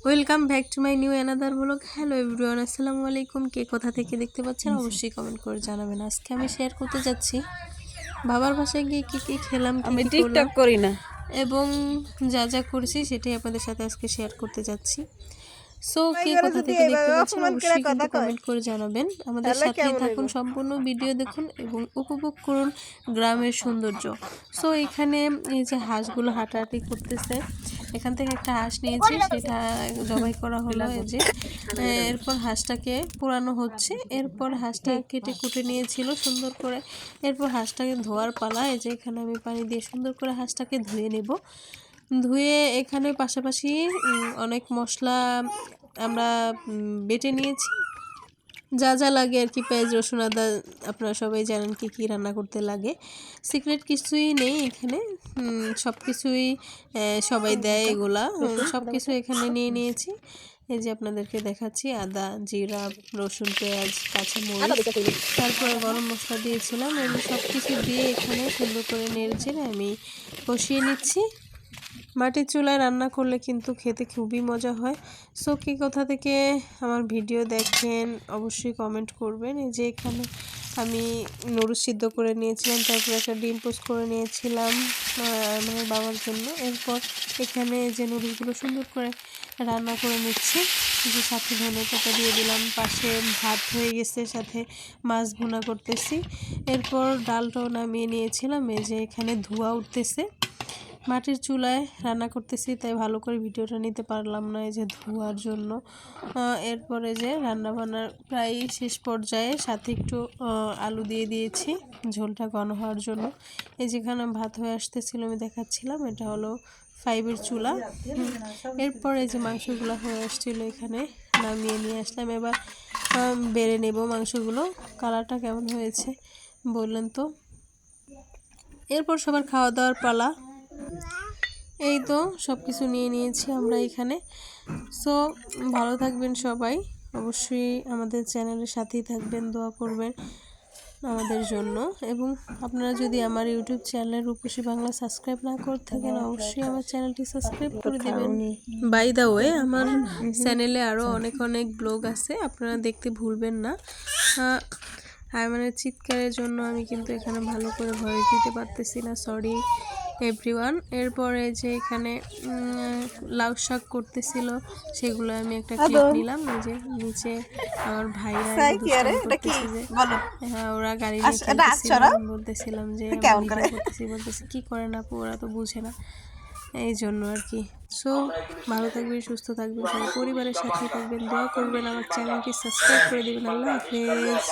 Welcome back to my new another blog. Hello everyone, আসসালামু আলাইকুম। কে কোথা থেকে দেখতে পাচ্ছেন অবশ্যই কমেন্ট করে জানাবেন। আজকে আমি শেয়ার করতে যাচ্ছি বাবার বাসায় গিয়ে কী খেলাম, আমি টিকটক করি না এবং যা যা করেছি সেটাই আপনাদের সাথে আজকে শেয়ার করতে যাচ্ছি। সো কে কোথা থেকে দেখতে পাচ্ছেন অবশ্যই কিন্তু কমেন্ট করে জানাবেন। আমাদের সাথেই থাকুন, সম্পূর্ণ ভিডিও দেখুন এবং উপভোগ করুন গ্রামের সৌন্দর্য। সো এখানে এই যে হাঁসগুলো হাঁটাহাঁটি করতেছে, এখান থেকে একটা হাঁস নিয়েছি, সেটা জবাই করা হলো। এই যে এরপর হাঁসটাকে পোড়ানো হচ্ছে, এরপর হাঁসটা কেটে কুটে নিয়েছিল সুন্দর করে। এরপর হাঁসটাকে ধোয়ার পালা। এই যে এখানে আমি পানি দিয়ে সুন্দর করে হাঁসটাকে ধুয়ে নেব। ধুয়ে এখানে পাশাপাশি অনেক মশলা আমরা বেটে নিয়েছি, যা যা লাগে আর কি, পেঁয়াজ রসুন আদা, আপনারা সবাই জানেন কি কী রান্না করতে লাগে। সিক্রেট কিছুই নেই এখানে, সব কিছুই সবাই দেয়, এগুলা সব কিছু এখানে নিয়ে নিয়েছি। এই যে আপনাদেরকে দেখাচ্ছি, আদা, জিরা, রসুন, পেঁয়াজ, কাঁচামরিচ, তারপরে গরম মশলা দিয়েছিলাম। এগুলো সব কিছু দিয়ে এখানে সুন্দর করে নেড়েচেড়ে আমি কষিয়ে নিচ্ছি। মাটির চুলায় রান্না করলে কিন্তু খেতে খুবই মজা হয়। সো কি কোথা থেকে আমার ভিডিও দেখেন অবশ্যই কমেন্ট করবেন। এই যে এখানে আমি নুডলস সিদ্ধ করে নিয়েছিলাম, তারপর একটা ডিম পোস্ট করে নিয়েছিলাম আমার বাবার জন্য। এরপর এখানে যে নুডলসগুলো সুন্দর করে রান্না করে নিচ্ছি, যে সাথে ধনেপাতা দিয়ে দিলাম, পাশে ভাত হয়ে গেছে, সাথে মাছ ভুনা করতেছি। এরপর ডালটাও নামিয়ে নিয়েছিলাম। এই যে এখানে ধোঁয়া উঠতেছে, মাটির চুলায় রান্না করতেছি, তাই ভালো করে ভিডিওটা নিতে পারলাম না এই যে ধোঁয়ার জন্য। এরপরে যে রান্নাবান্নার প্রায় শেষ পর্যায়ে, সাথে একটু আলু দিয়ে দিয়েছি ঝোলটা ঘন হওয়ার জন্য। এই যেখানে ভাত হয়ে আসতেছিল আমি দেখাচ্ছিলাম, এটা হলো 5-এর চুলা। এরপরে যে মাংসগুলো হয়ে আসছিল এখানে নামিয়ে নিয়ে আসলাম। এবার বেড়ে নেব মাংসগুলো। কালারটা কেমন হয়েছে বললেন তো। এরপর সবার খাওয়া দাওয়ার পালা। এই তো সব কিছু নিয়ে নিয়েছি আমরা এখানে। সো ভালো থাকবেন সবাই, অবশ্যই আমাদের চ্যানেলের সাথেই থাকবেন, দোয়া করবেন আমাদের জন্য। এবং আপনারা যদি আমার ইউটিউব চ্যানেল রূপসী বাংলা সাবস্ক্রাইব না করে থাকেন, অবশ্যই আমার চ্যানেলটি সাবস্ক্রাইব করে দেবেন। বাই দ্য ওয়ে, আমার চ্যানেলে আরও অনেক অনেক ব্লগ আছে, আপনারা দেখতে ভুলবেন না। আয়মানের চিৎকারের জন্য আমি কিন্তু এখানে ভালো করে ভয়েস দিতে পারতেছি না, সরি এভরিওয়ান। এরপরে যে এখানে লাউ শাক করতেছিল, সেগুলো আমি একটা ক্লিপ নিলাম। এই যে নিচে আমার ভাইরা করতেছে, যে হ্যাঁ ওরা গাড়ি নিয়ে খেলতেছিল, বলতেছিলাম যে বলতেছি কি করে না, ওরা তো বুঝে না, এই জন্য আর কি। সো ভালো থাকবেন, সুস্থ থাকবেন, সবাই পরিবারের সাথে থাকবেন, দোয়া করবেন, আমার চ্যানেলটি সাবস্ক্রাইব করে দেবেন। আল্লাহ হাফেজ।